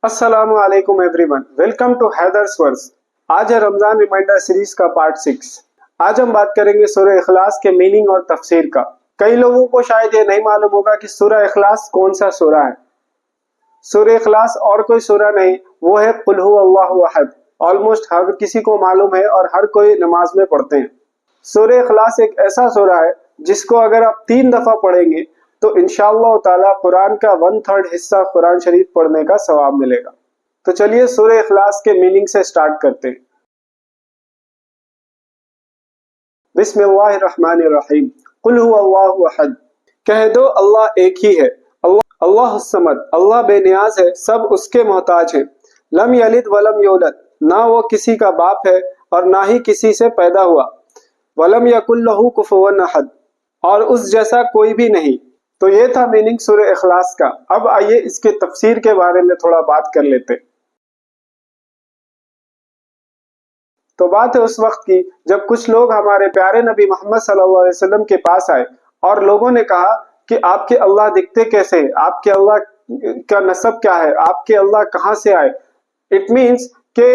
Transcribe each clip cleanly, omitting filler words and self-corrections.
अस्सलाम वालेकुम everyone, welcome to Haiders verse. आज है रमजान रिमाइंडर सीरीज का पार्ट 6। आज हम बात करेंगे सूरह इखलास के मीनिंग और तफसीर का। कई लोगों को शायद ये नहीं मालूम होगा कि सूरह इखलास कौन सा सूरह है। सूरह इखलास और कोई सूरह नहीं, वो है कुल हु अल्लाहु अहद। ऑलमोस्ट हर किसी को मालूम है और हर कोई नमाज में पढ़ते हैं। सूरह इखलास एक ऐसा सूरह है जिसको अगर आप 3 दफा पढ़ेंगे तो इंशाअल्लाह ताला कुरान का 1/3 हिस्सा कुरान शरीफ पढ़ने का सवाब मिलेगा। तो चलिए सूरह इखलास के मीनिंग से स्टार्ट करते हैं। बिस्मिल्लाहिर्रहमानिर्रहीम। कुल हु अल्लाहु अहद, कह दो अल्लाह एक ही है। अल्लाहुस समद, अल्लाह बेनियाज है, सब उसके मोहताज हैं। लम यलिद वलम यूलद, ना वो किसी का बाप है और ना ही किसी से पैदा हुआ। वलम यकुल लहू कुफुवन अहद, और उस जैसा कोई भी नहीं। तो ये था मीनिंग सूरह इखलास का। अब आइए इसके तफसीर के बारे में थोड़ा बात कर लेते। तो बात है उस वक्त की जब कुछ लोग हमारे प्यारे नबी मोहम्मद सल्लल्लाहु अलैहि वसल्लम के पास आए और लोगों ने कहा कि आपके अल्लाह दिखते कैसे हैं, आपके अल्लाह का नसब क्या है, आपके अल्लाह कहाँ से आए। इट मीन्स के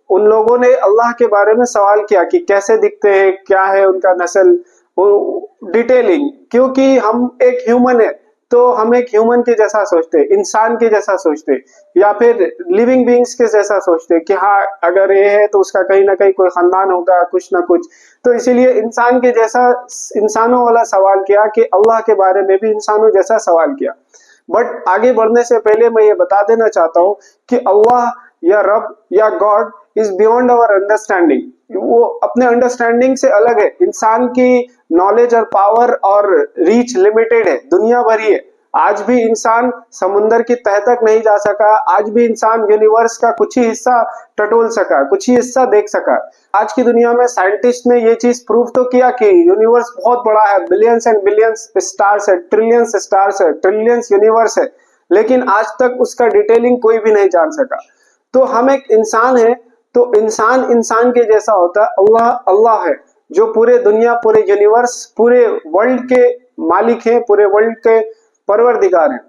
उन लोगों ने अल्लाह के बारे में सवाल किया कि कैसे दिखते हैं, क्या है उनका नस्ल, डिटेलिंग। क्योंकि हम एक ह्यूमन है तो हम एक ह्यूमन के जैसा सोचते, इंसान के जैसा सोचते, या फिर लिविंग बीइंग्स के जैसा सोचते कि हाँ अगर ये है तो उसका कहीं ना कहीं कोई खानदान होगा, कुछ ना कुछ। तो इसीलिए इंसान के जैसा, इंसानों वाला सवाल किया कि अल्लाह के बारे में भी इंसानों जैसा सवाल किया। बट आगे बढ़ने से पहले मैं ये बता देना चाहता हूँ कि अल्लाह या रब या God is beyond our understanding. वो अपने अंडरस्टैंडिंग से अलग है। इंसान की नॉलेज और पावर और रीच लिमिटेड है, दुनिया भरी है। आज भी इंसान समुंदर की तह तक नहीं जा सका, आज भी इंसान यूनिवर्स का कुछ ही हिस्सा टटोल सका, कुछ ही हिस्सा देख सका। आज की दुनिया में साइंटिस्ट ने ये चीज प्रूव तो किया कि यूनिवर्स बहुत बड़ा है, बिलियंस एंड बिलियंस स्टार्स है, ट्रिलियंस स्टार्स है, ट्रिलियंस यूनिवर्स है, लेकिन आज तक उसका डिटेलिंग कोई भी नहीं जान सका। तो हम एक इंसान है, तो इंसान इंसान के जैसा होता है। अल्लाह अल्लाह है जो पूरे दुनिया, पूरे यूनिवर्स, पूरे वर्ल्ड के मालिक हैं, पूरे वर्ल्ड के परवरदिगार हैं।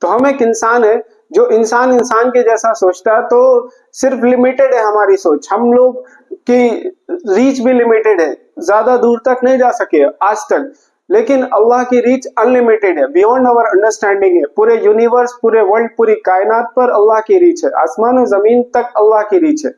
तो हम एक इंसान है जो इंसान इंसान के जैसा सोचता है। तो सिर्फ लिमिटेड है हमारी सोच, हम लोग की रीच भी लिमिटेड है, ज्यादा दूर तक नहीं जा सके आज तक। लेकिन अल्लाह की रीच अनलिमिटेड है, बियॉन्ड आवर अंडरस्टैंडिंग है। पूरे यूनिवर्स, पूरे वर्ल्ड, पूरी कायनात पर अल्लाह की रीच है, आसमान और जमीन तक अल्लाह की रीच है।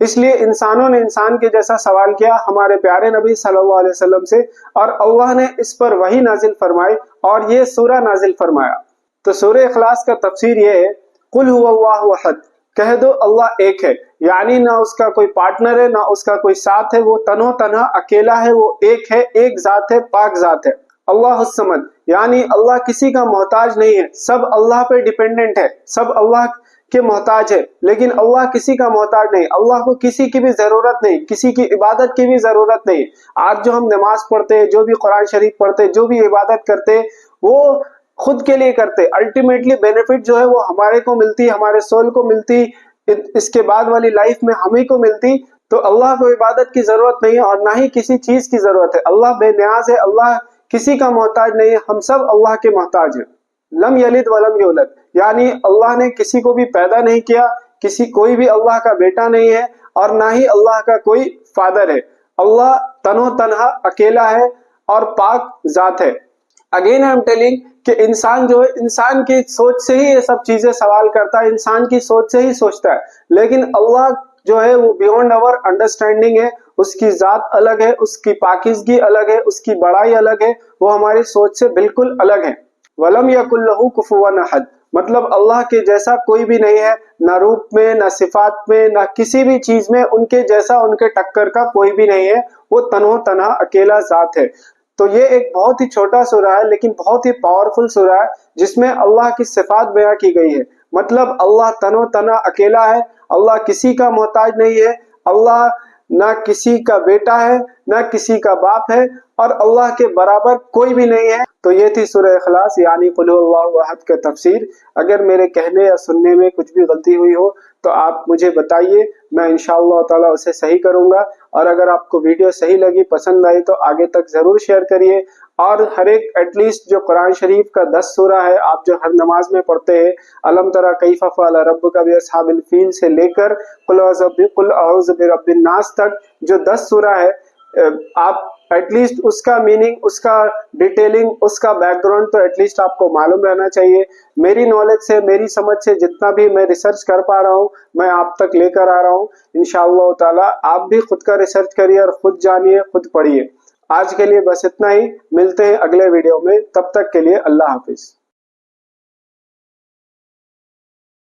इसलिए इंसानों ने इंसान के जैसा सवाल किया हमारे प्यारे नबी सल्लल्लाहु अलैहि वसल्लम से, और अल्लाह ने इस पर वही नाजिल फरमाई और ये सूरा नाजिल फरमाया। तो सूरह इखलास का तफसीर ये है, कुल हु अल्लाहु अहद, कह दो अल्लाह एक है। यानी ना उसका कोई पार्टनर है, ना उसका कोई साथ है, वो तन्हो तन्हा अकेला है, वो एक है, एक जात है, पाक जात है। अल्लाहुस समद, यानी अल्लाह किसी का मोहताज नहीं है, सब अल्लाह पे डिपेंडेंट है, सब अल्लाह के मोहताज है। लेकिन अल्लाह किसी का मोहताज नहीं, अल्लाह को किसी की भी जरूरत नहीं, किसी की इबादत की भी जरूरत नहीं। आज जो हम नमाज पढ़ते हैं, जो भी कुरान शरीफ पढ़ते, जो भी इबादत करते, वो खुद के लिए करते। अल्टीमेटली बेनिफिट जो है वो हमारे को मिलती, हमारे सोल को मिलती, इसके बाद वाली लाइफ में हमें को मिलती। तो अल्लाह को इबादत की जरूरत नहीं है और ना ही किसी चीज की जरूरत है। अल्लाह बेनियाज है, अल्लाह किसी का मोहताज नहीं है, हम सब अल्लाह के मोहताज हैं। लम यलिद वलम यूलद, यानी अल्लाह ने किसी को भी पैदा नहीं किया, कोई भी अल्लाह का बेटा नहीं है और ना ही अल्लाह का कोई फादर है। अल्लाह तन्हो तन्हा अकेला है और पाक जात है। अगेन आई एम टेलिंग कि इंसान जो है, इंसान की सोच से ही ये सब चीजें सवाल करता है, इंसान की सोच से ही सोचता है। लेकिन अल्लाह जो है वो बियॉन्ड आवर अंडरस्टैंडिंग है, उसकी जात अलग है, उसकी पाकीज़गी अलग है, उसकी बड़ाई अलग है, वो हमारी सोच से बिल्कुल अलग है। वलम यकुल लहू कुफुवन अहद, मतलब अल्लाह के जैसा कोई भी नहीं है, ना रूप में, ना सिफात में, ना किसी भी चीज में उनके जैसा, उनके टक्कर का कोई भी नहीं है। वो तन्हो तन्हा अकेला जात है। तो ये एक बहुत ही छोटा सूरा है लेकिन बहुत ही पावरफुल सूरा है जिसमें अल्लाह की सिफात बयां की गई है। मतलब अल्लाह तन्हो तन्हा अकेला है, अल्लाह किसी का मोहताज नहीं है, अल्लाह ना किसी का बेटा है, ना किसी का बाप है, और अल्लाह के बराबर कोई भी नहीं है। तो ये थी सूरह इखलास यानी कुल हु अल्लाहु अहद का तफसीर। अगर मेरे कहने या सुनने में कुछ भी गलती हुई हो تو آپ مجھے بتائیے، میں انشاءاللہ تعالی اسے صحیح کروں گا۔ اور اگر آپ کو ویڈیو صحیح لگی، پسند آئی تو آگے تک ضرور شیئر کریے۔ اور ہر ایک ایٹ لیسٹ جو قرآن شریف کا 10 سورہ ہے، آپ جو ہر نماز میں پڑھتے ہیں، الم تری کیف فعل ربک باصحاب الفیل سے لے کر قل اعوذ برب الناس تک جو 10 سورہ ہے، آپ ایٹ لیسٹ اس کا میننگ، اس کا ڈیٹیلنگ، اس کا بیک گراؤنڈ تو ایٹ لیسٹ آپ کو معلوم رہنا چاہیے۔ میری نالج سے، میری سمجھ سے جتنا بھی میں ریسرچ کر پا رہا ہوں، میں آپ تک لے کر آ رہا ہوں۔ انشاءاللہ تعالی آپ بھی خود کا ریسرچ کریے اور خود جانیے، خود پڑھیے۔ آج کے لیے بس اتنا ہی، ملتے ہیں اگلے ویڈیو میں، تب تک کے لیے اللہ حافظ۔